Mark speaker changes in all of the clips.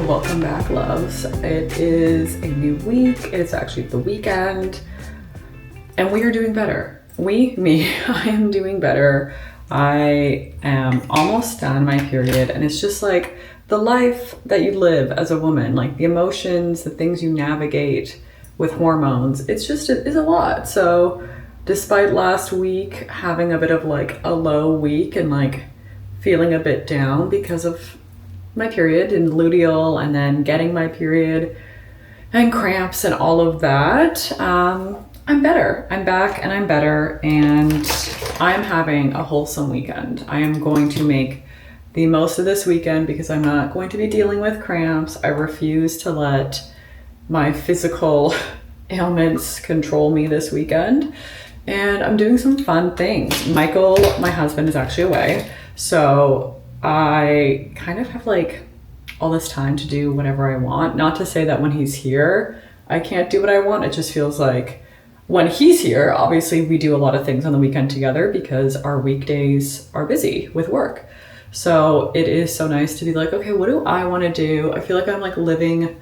Speaker 1: Welcome back, loves. It is a new week. It's actually the weekend and we are doing better. Me, I am doing better. I am almost done my period, and it's just like the life that you live as a woman, like the emotions, the things you navigate with hormones. It's a lot. So despite last week having a bit of like a low week and like feeling a bit down because of my period and luteal and then getting my period and cramps and all of that, I'm better. I'm back and I'm better, and I'm having a wholesome weekend. I am going to make the most of this weekend because I'm not going to be dealing with cramps. I refuse to let my physical ailments control me this weekend, and I'm doing some fun things. Michael, my husband, is actually away, so I kind of have like all this time to do whatever I want. Not to say that when he's here, I can't do what I want. It just feels like when he's here, obviously we do a lot of things on the weekend together because our weekdays are busy with work. So it is so nice to be like, okay, what do I want to do? I feel like I'm like living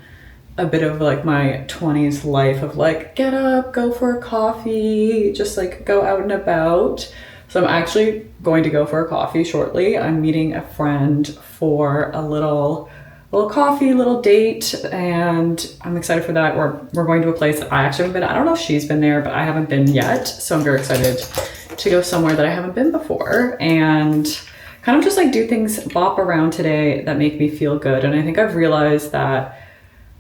Speaker 1: a bit of like my 20s life of like, get up, go for a coffee, just like go out and about. So I'm actually going to go for a coffee shortly. I'm meeting a friend for a little coffee, little date, and I'm excited for that. We're going to a place that I actually haven't been. I don't know if she's been there, but I haven't been yet. So I'm very excited to go somewhere that I haven't been before and kind of just like do things, bop around today that make me feel good. And I think I've realized that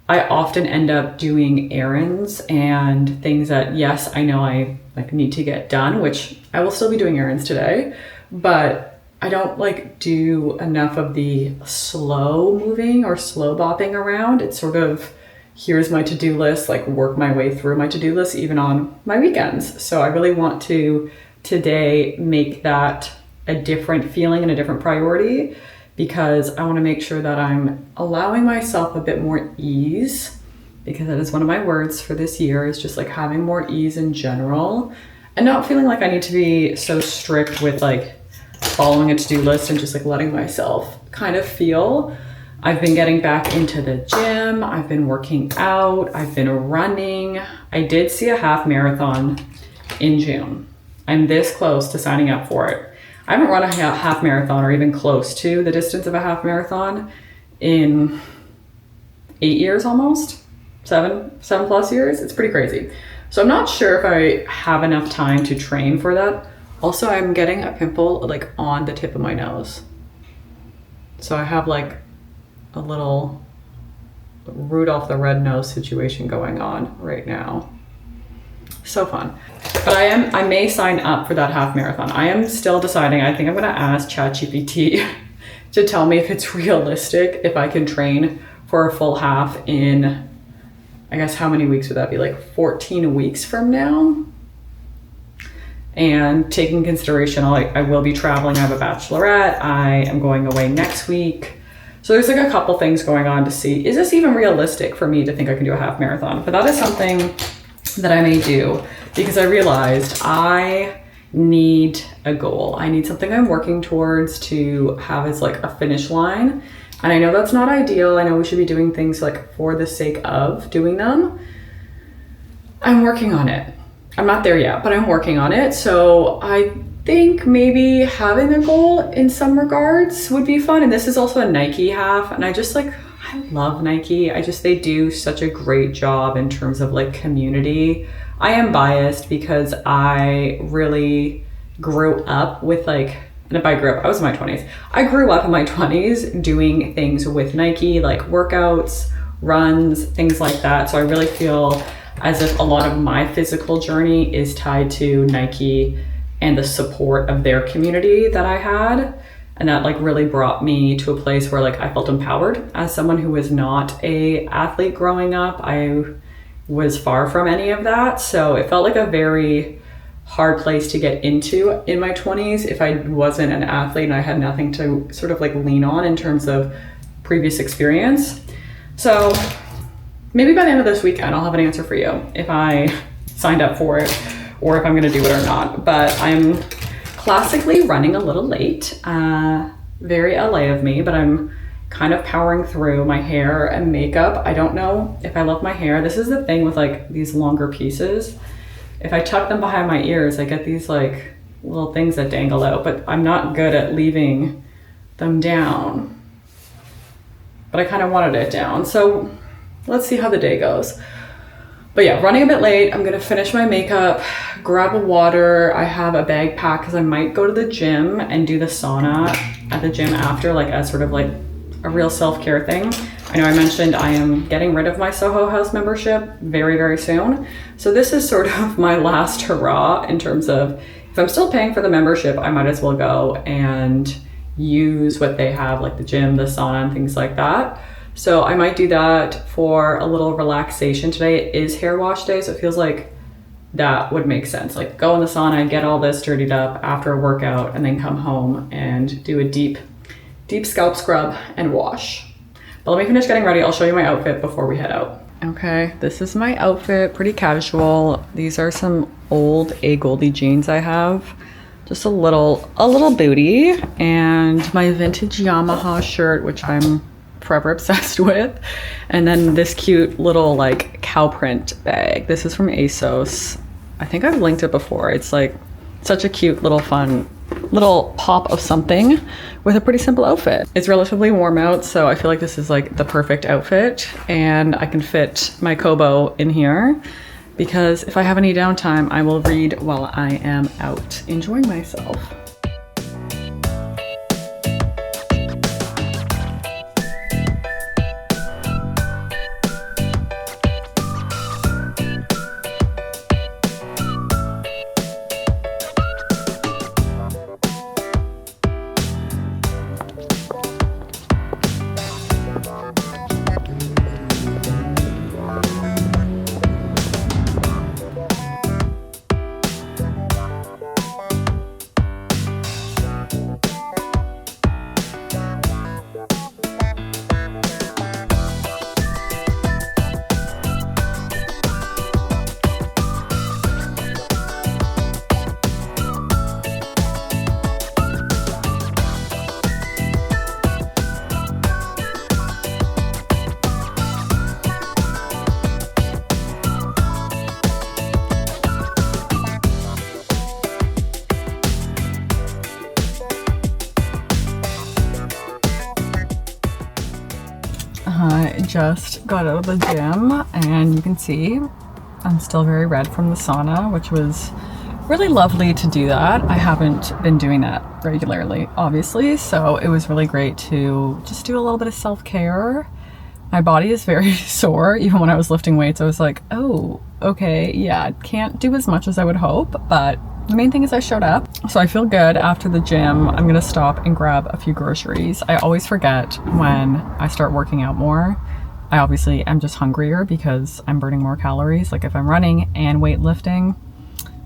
Speaker 1: I often end up doing errands and things that, yes, I know I like need to get done, which I will still be doing errands today, but I don't like do enough of the slow moving or slow bopping around. It's sort of, here's my to-do list, like work my way through my to-do list even on my weekends. So I really want to today make that a different feeling and a different priority, because I want to make sure that I'm allowing myself a bit more ease, because that is one of my words for this year, is just like having more ease in general and not feeling like I need to be so strict with like following a to-do list and just like letting myself kind of feel. I've been getting back into the gym. I've been working out. I've been running. I did see a half marathon in June. I'm this close to signing up for it. I haven't run a half marathon or even close to the distance of a half marathon in 8 years almost, seven plus years. It's pretty crazy. So I'm not sure if I have enough time to train for that. Also, I'm getting a pimple like on the tip of my nose. So I have like a little Rudolph the Red-Nosed situation going on right now. So fun. But I may sign up for that half marathon. I am still deciding. I think I'm gonna ask ChatGPT to tell me if it's realistic, if I can train for a full half in, I guess how many weeks would that be? Like 14 weeks from now? And taking consideration, I will be traveling. I have a bachelorette. I am going away next week. So there's like a couple things going on to see, is this even realistic for me to think I can do a half marathon? But that is something that I may do, because I realized I need a goal. I need something I'm working towards to have as like a finish line. And I know that's not ideal. I know we should be doing things like for the sake of doing them. I'm working on it. I'm not there yet, but I'm working on it. So I think maybe having a goal in some regards would be fun. And this is also a Nike half. And I love Nike. they do such a great job in terms of like community. I am biased because I really grew up with like, and if I grew up, I was in my 20s. I grew up in my 20s doing things with Nike, like workouts, runs, things like that. So I really feel as if a lot of my physical journey is tied to Nike and the support of their community that I had. And that like really brought me to a place where like I felt empowered as someone who was not a athlete growing up. I was far from any of that. So it felt like a very hard place to get into in my 20s if I wasn't an athlete and I had nothing to sort of like lean on in terms of previous experience. So maybe by the end of this weekend, I'll have an answer for you if I signed up for it or if I'm gonna do it or not. But I'm classically running a little late, very LA of me, but I'm kind of powering through my hair and makeup. I don't know if I love my hair. This is the thing with like these longer pieces. If I tuck them behind my ears, I get these like little things that dangle out, but I'm not good at leaving them down. But I kind of wanted it down. So let's see how the day goes. But yeah, running a bit late. I'm gonna finish my makeup, grab a water. I have a bag packed because I might go to the gym and do the sauna at the gym after, like as sort of like a real self-care thing. I know I mentioned I am getting rid of my Soho House membership very, very soon. So this is sort of my last hurrah in terms of, if I'm still paying for the membership, I might as well go and use what they have, like the gym, the sauna, and things like that. So I might do that for a little relaxation today. It is hair wash day, so it feels like that would make sense. Like go in the sauna, get all this dirtied up after a workout, and then come home and do a deep scalp scrub and wash. But let me finish getting ready. I'll show you my outfit before we head out. Okay, this is my outfit, pretty casual. These are some old A. Goldie jeans I have. Just a little booty, and my vintage Yamaha shirt, which I'm forever obsessed with. And then this cute little like cow print bag. This is from ASOS. I think I've linked it before. It's like such a cute little fun little pop of something with a pretty simple outfit. It's relatively warm out, so I feel like this is like the perfect outfit, and I can fit my Kobo in here because if I have any downtime, I will read while I am out enjoying myself. I just got out of the gym, and you can see I'm still very red from the sauna, which was really lovely to do that. I haven't been doing that regularly, obviously, so it was really great to just do a little bit of self-care. My body is very sore. Even when I was lifting weights, I was like, oh, okay, yeah, can't do as much as I would hope, but the main thing is I showed up. So I feel good after the gym. I'm gonna stop and grab a few groceries. I always forget when I start working out more. I obviously am just hungrier because I'm burning more calories. Like if I'm running and weightlifting,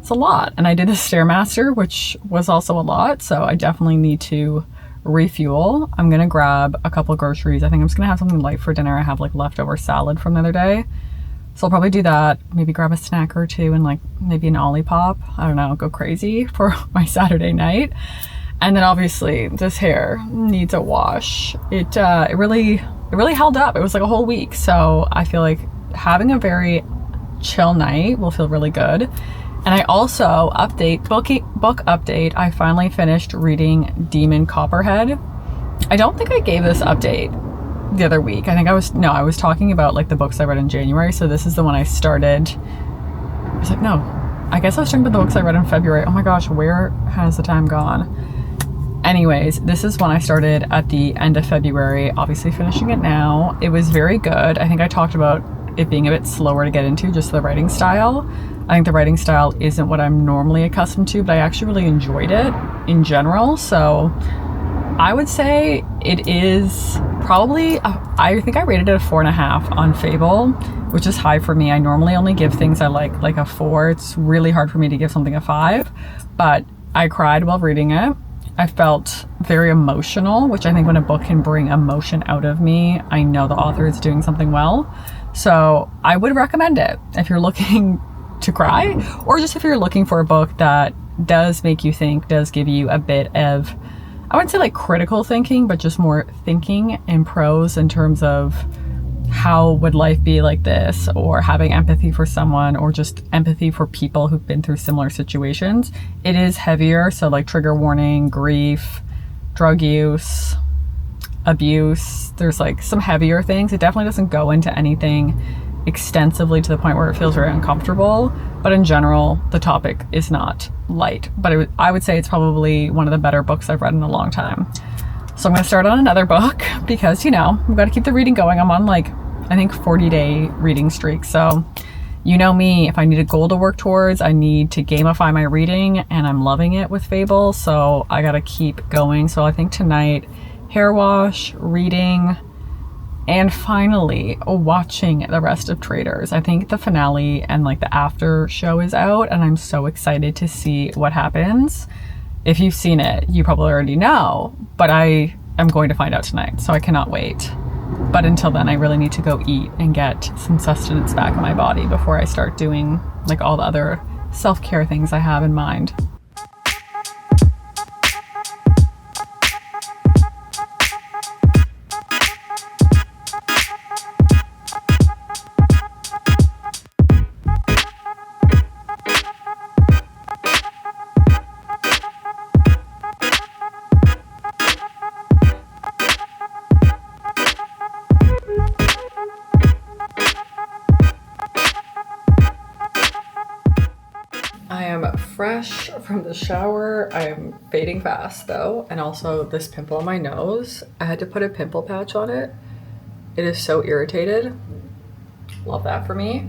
Speaker 1: it's a lot. And I did a Stairmaster, which was also a lot. So I definitely need to refuel. I'm gonna grab a couple groceries. I think I'm just gonna have something light for dinner. I have like leftover salad from the other day. So I'll probably do that, maybe grab a snack or two and like maybe an Olipop. I don't know, go crazy for my Saturday night. And then obviously this hair needs a wash. It really held up. It was like a whole week. So I feel like having a very chill night will feel really good. And I also book update. I finally finished reading Demon Copperhead. I don't think I gave this update the other week. I think I was talking about like the books I read in January. So this is the one I started. I was like, no, I guess I was talking about the books I read in February. Oh my gosh, where has the time gone? Anyways, this is one I started at the end of February, obviously finishing it now. It was very good. I think I talked about it being a bit slower to get into, just the writing style. I think the writing style isn't what I'm normally accustomed to, but I actually really enjoyed it in general. So I would say it is probably, I think I rated it a 4.5 on Fable, which is high for me. I normally only give things I like a 4. It's really hard for me to give something a 5, but I cried while reading it. I felt very emotional, which I think when a book can bring emotion out of me, I know the author is doing something well. So I would recommend it if you're looking to cry, or just if you're looking for a book that does make you think, does give you a bit of I wouldn't say like critical thinking, but just more thinking in prose in terms of how would life be like this, or having empathy for someone, or just empathy for people who've been through similar situations. It is heavier, so like trigger warning, grief, drug use, abuse. There's like some heavier things. It definitely doesn't go into anything extensively to the point where it feels very uncomfortable, but in general the topic is not light. But I would say it's probably one of the better books I've read in a long time. So I'm going to start on another book because, you know, we've got to keep the reading going. I'm on like, I think 40-day reading streak. So you know me, if I need a goal to work towards, I need to gamify my reading, and I'm loving it with Fable, so I got to keep going. So I think tonight, hair wash, reading, and finally watching the rest of Traitors. I think the finale and like the after show is out, and I'm so excited to see what happens. If you've seen it, you probably already know, but I am going to find out tonight, so I cannot wait. But until then, I really need to go eat and get some sustenance back in my body before I start doing like all the other self-care things I have in mind. I am fresh from the shower. I am fading fast though, and also this pimple on my nose, I had to put a pimple patch on it. It is so irritated. Love that for me.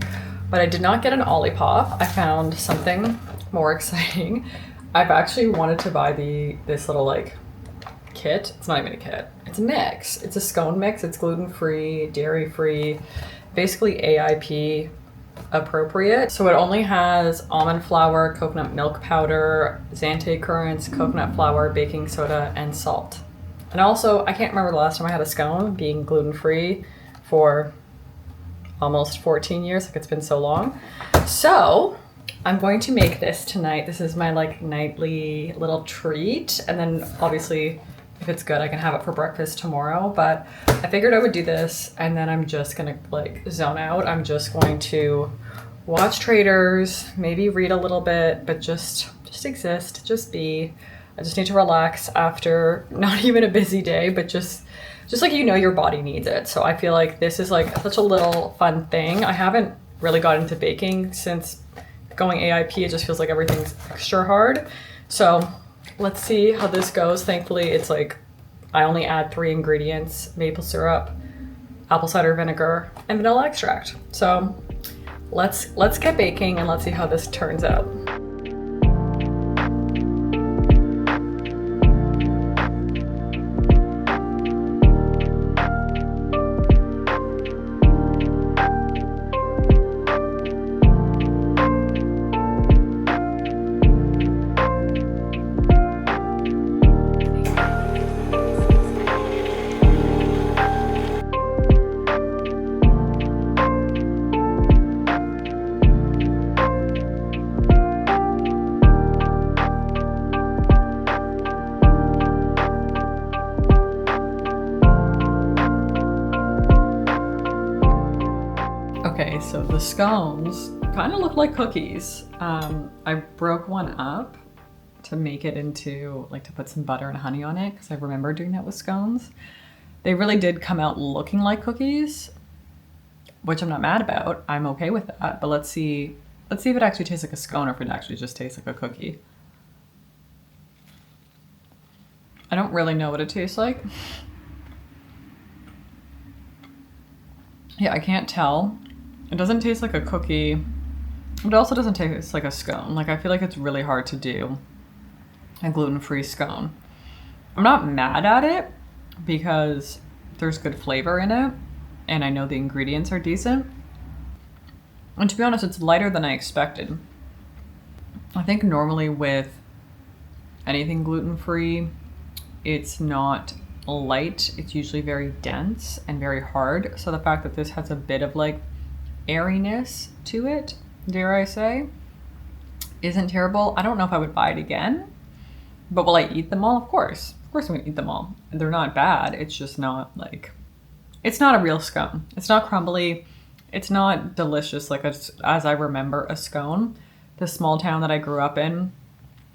Speaker 1: But I did not get an Olipop. I found something more exciting. I've actually wanted to buy this little like kit. It's not even a kit. It's a mix. It's a scone mix. It's gluten-free, dairy-free, basically AIP appropriate. So it only has almond flour, coconut milk powder, Xanthi currants, coconut flour, baking soda, and salt. And also, I can't remember the last time I had a scone, being gluten-free for almost 14 years. Like, it's been so long. So I'm going to make this tonight. This is my like nightly little treat. And then obviously, if it's good, I can have it for breakfast tomorrow. But I figured I would do this, and then I'm just gonna like zone out. I'm just going to watch Traitors, maybe read a little bit, but just exist, just be. I just need to relax after not even a busy day, but just like, you know, your body needs it. So I feel like this is like such a little fun thing. I haven't really got into baking since going AIP. It just feels like everything's extra hard. So let's see how this goes. Thankfully, it's like I only add 3 ingredients: maple syrup, apple cider vinegar, and vanilla extract. So let's get baking and let's see how this turns out. Okay, so the scones kind of look like cookies. I broke one up to make it into, like, to put some butter and honey on it, because I remember doing that with scones. They really did come out looking like cookies, which I'm not mad about. I'm okay with that, but let's see if it actually tastes like a scone or if it actually just tastes like a cookie. I don't really know what it tastes like. Yeah, I can't tell. It doesn't taste like a cookie, but it also doesn't taste like a scone. Like, I feel like it's really hard to do a gluten-free scone. I'm not mad at it because there's good flavor in it, and I know the ingredients are decent. And to be honest, it's lighter than I expected. I think normally with anything gluten-free, it's not light. It's usually very dense and very hard. So the fact that this has a bit of like airiness to it, dare I say, isn't terrible. I don't know if I would buy it again, but will I eat them all? Of course course I'm gonna eat them all. They're not bad. It's just not like, it's not a real scone. It's not crumbly. It's not delicious like as I remember a scone. The small town that I grew up in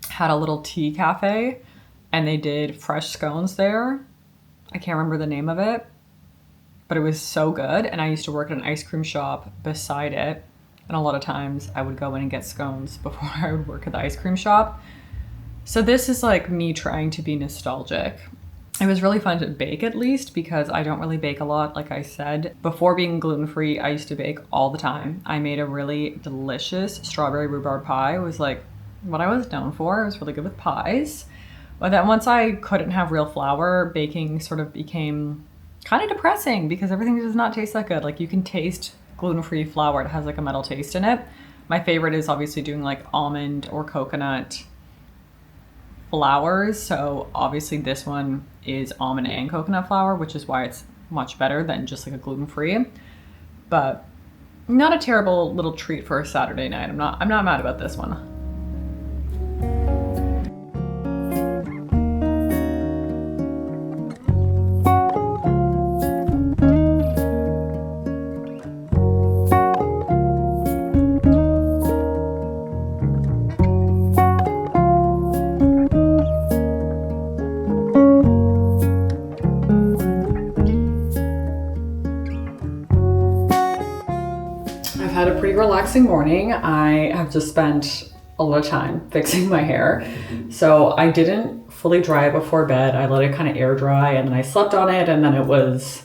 Speaker 1: had a little tea cafe and they did fresh scones there. I can't remember the name of it, but it was so good. And I used to work at an ice cream shop beside it. And a lot of times I would go in and get scones before I would work at the ice cream shop. So this is like me trying to be nostalgic. It was really fun to bake at least because I don't really bake a lot. Like I said, before being gluten-free, I used to bake all the time. I made a really delicious strawberry rhubarb pie. It was like what I was known for. I was really good with pies. But then once I couldn't have real flour, baking sort of became kind of depressing because everything does not taste that good. Like you can taste gluten-free flour. It has like a metal taste in it. My favorite is obviously doing like almond or coconut flours. So obviously this one is almond and coconut flour, which is why it's much better than just like a gluten-free. But not a terrible little treat for a Saturday night. I'm not mad about this one. Relaxing morning. I have just spent a lot of time fixing my hair. So I didn't fully dry it before bed. I let it kind of air dry and then I slept on it and then it was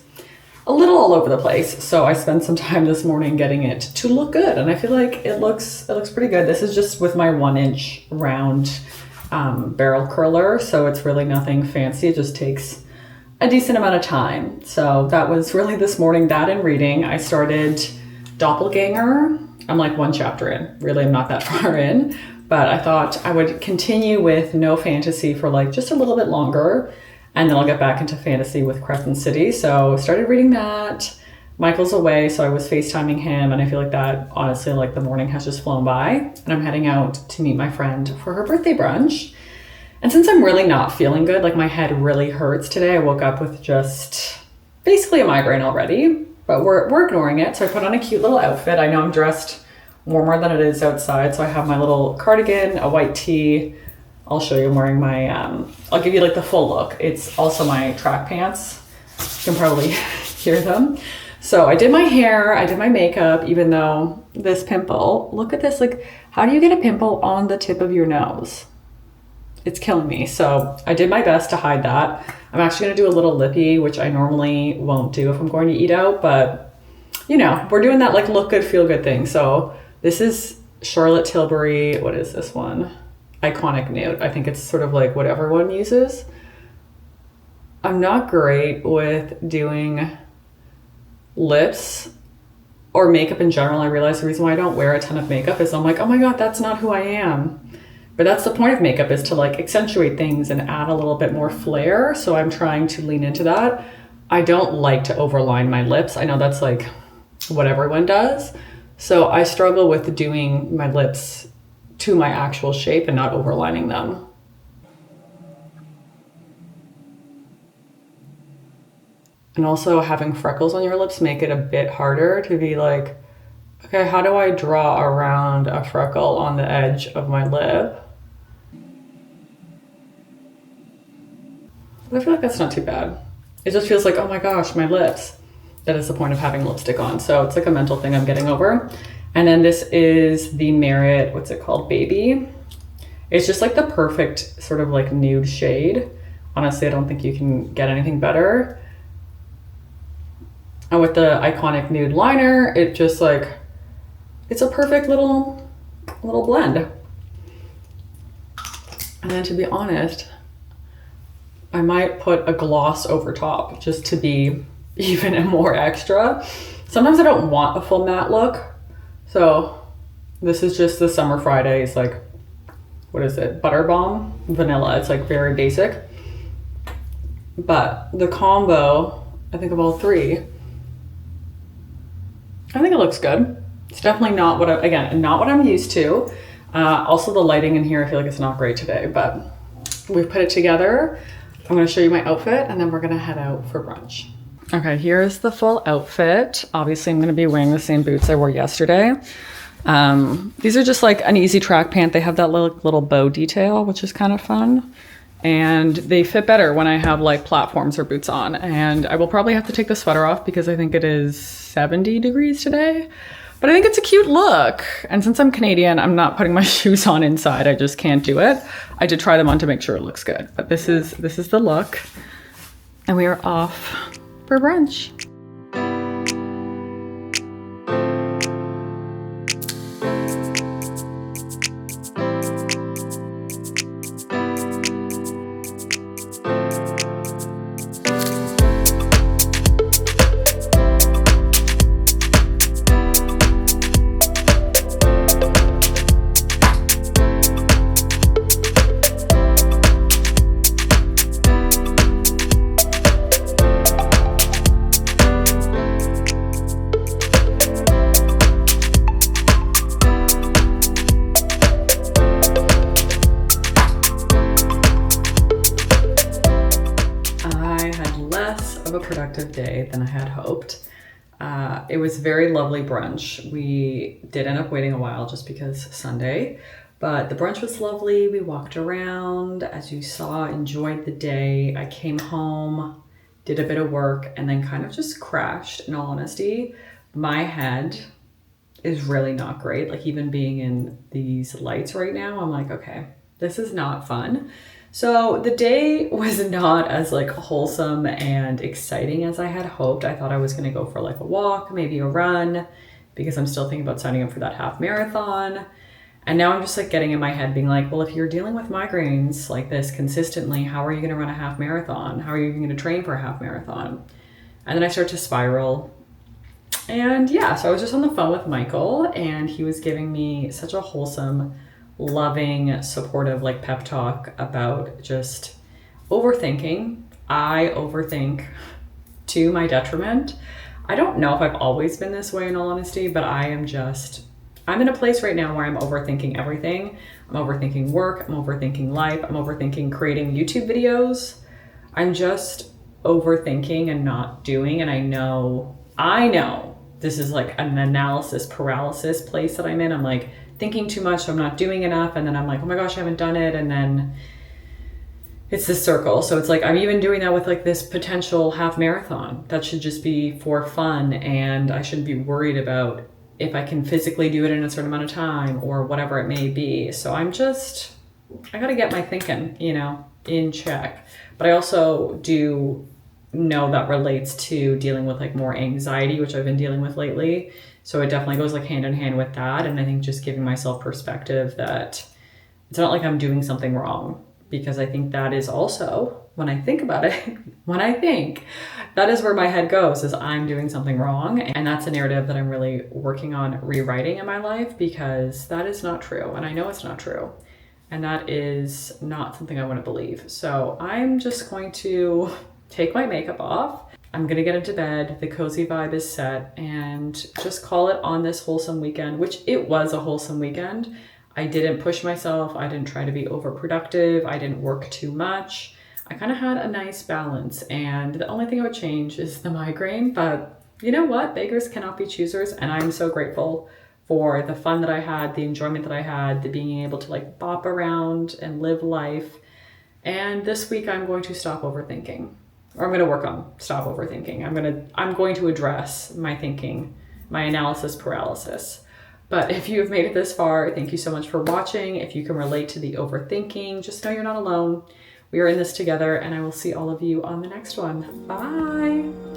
Speaker 1: a little all over the place. So I spent some time this morning getting it to look good and I feel like it looks pretty good. This is just with my 1-inch round barrel curler. So it's really nothing fancy. It just takes a decent amount of time. So that was really this morning, that and reading. I started Doppelganger. I'm like 1 chapter in. Really, I'm not that far in, but I thought I would continue with No Fantasy for like just a little bit longer, and then I'll get back into fantasy with Crescent City. So started reading that. Michael's away, so I was FaceTiming him, and I feel like that, honestly, like the morning has just flown by, and I'm heading out to meet my friend for her birthday brunch. And since I'm really not feeling good, like my head really hurts today, I woke up with just basically a migraine already. But we're ignoring it. So I put on a cute little outfit. I know I'm dressed warmer than it is outside. So I have my little cardigan, a white tee. I'll show you. I'm wearing my, I'll give you like the full look. It's also my track pants. You can probably hear them. So I did my hair, I did my makeup, even though this pimple, look at this. Like, how do you get a pimple on the tip of your nose? It's killing me. So I did my best to hide that. I'm actually gonna do a little lippy, which I normally won't do if I'm going to eat out, but you know, we're doing that like look good, feel good thing. So this is Charlotte Tilbury, what is this one? Iconic Nude. I think it's sort of like what everyone uses. I'm not great with doing lips or makeup in general. I realize the reason why I don't wear a ton of makeup is I'm like, oh my God, that's not who I am. But that's the point of makeup, is to like accentuate things and add a little bit more flair. So I'm trying to lean into that. I don't like to overline my lips. I know that's like what everyone does. So I struggle with doing my lips to my actual shape and not overlining them. And also having freckles on your lips make it a bit harder to be like, okay, how do I draw around a freckle on the edge of my lip? But I feel like that's not too bad. It just feels like, oh my gosh, my lips. That is the point of having lipstick on. So it's like a mental thing I'm getting over. And then this is the Merit, what's it called? Baby. It's just like the perfect sort of like nude shade. Honestly, I don't think you can get anything better. And with the Iconic Nude liner, it just like, it's a perfect little blend. And then to be honest, I might put a gloss over top just to be even and more extra. Sometimes I don't want a full matte look. So this is just the Summer Fridays, like, what is it? Butter Bomb Vanilla. It's like very basic. But the combo, I think of all three, I think it looks good. It's definitely not what not what I'm used to. Also the lighting in here, I feel like it's not great today, but we've put it together. I'm gonna show you my outfit and then we're gonna head out for brunch. Okay, here's the full outfit. Obviously I'm gonna be wearing the same boots I wore yesterday. These are just like an easy track pant. They have that little bow detail, which is kind of fun. And they fit better when I have like platforms or boots on. And I will probably have to take the sweater off because I think it is 70 degrees today. But I think it's a cute look. And since I'm Canadian, I'm not putting my shoes on inside. I just can't do it. I did try them on to make sure it looks good. But this is the look. And we are off for brunch. A productive day than I had hoped. It was very lovely brunch. We did end up waiting a while just because Sunday, but the brunch was lovely. We walked around, as you saw, enjoyed the day. I came home, did a bit of work, and then kind of just crashed. In all honesty, my head is really not great. Like even being in these lights right now, I'm like, okay, this is not fun. So the day was not as like wholesome and exciting as I had hoped. I thought I was gonna go for like a walk, maybe a run, because I'm still thinking about signing up for that half marathon. And now I'm just like getting in my head being like, well, if you're dealing with migraines like this consistently, how are you gonna run a half marathon? How are you even gonna train for a half marathon? And then I start to spiral. And yeah, so I was just on the phone with Michael and he was giving me such a wholesome, loving, supportive, like pep talk about just overthinking. I overthink to my detriment. I don't know if I've always been this way in all honesty, but I'm in a place right now where I'm overthinking everything. I'm overthinking work, I'm overthinking life, I'm overthinking creating YouTube videos. I'm just overthinking and not doing, and I know this is like an analysis paralysis place that I'm in. I'm like, thinking too much, so I'm not doing enough, and then I'm like, oh my gosh, I haven't done it, and then it's this circle. So it's like I'm even doing that with like this potential half marathon that should just be for fun, and I shouldn't be worried about if I can physically do it in a certain amount of time or whatever it may be. So I gotta get my thinking, in check. But I also do know that relates to dealing with like more anxiety, which I've been dealing with lately. So it definitely goes like hand in hand with that. And I think just giving myself perspective that it's not like I'm doing something wrong, because I think that is also, when I think about it, that is where my head goes, is I'm doing something wrong. And that's a narrative that I'm really working on rewriting in my life, because that is not true. And I know it's not true. And that is not something I want to believe. So I'm just going to take my makeup off. I'm gonna get into bed, the cozy vibe is set, and just call it on this wholesome weekend, which it was a wholesome weekend. I didn't push myself, I didn't try to be overproductive, I didn't work too much. I kind of had a nice balance, and the only thing I would change is the migraine, but you know what? Beggars cannot be choosers, and I'm so grateful for the fun that I had, the enjoyment that I had, the being able to like bop around and live life. And this week I'm going to stop overthinking. Or I'm going to work on stop overthinking. I'm going to address my thinking, my analysis paralysis. But if you have made it this far, thank you so much for watching. If you can relate to the overthinking, just know you're not alone. We are in this together, and I will see all of you on the next one. Bye.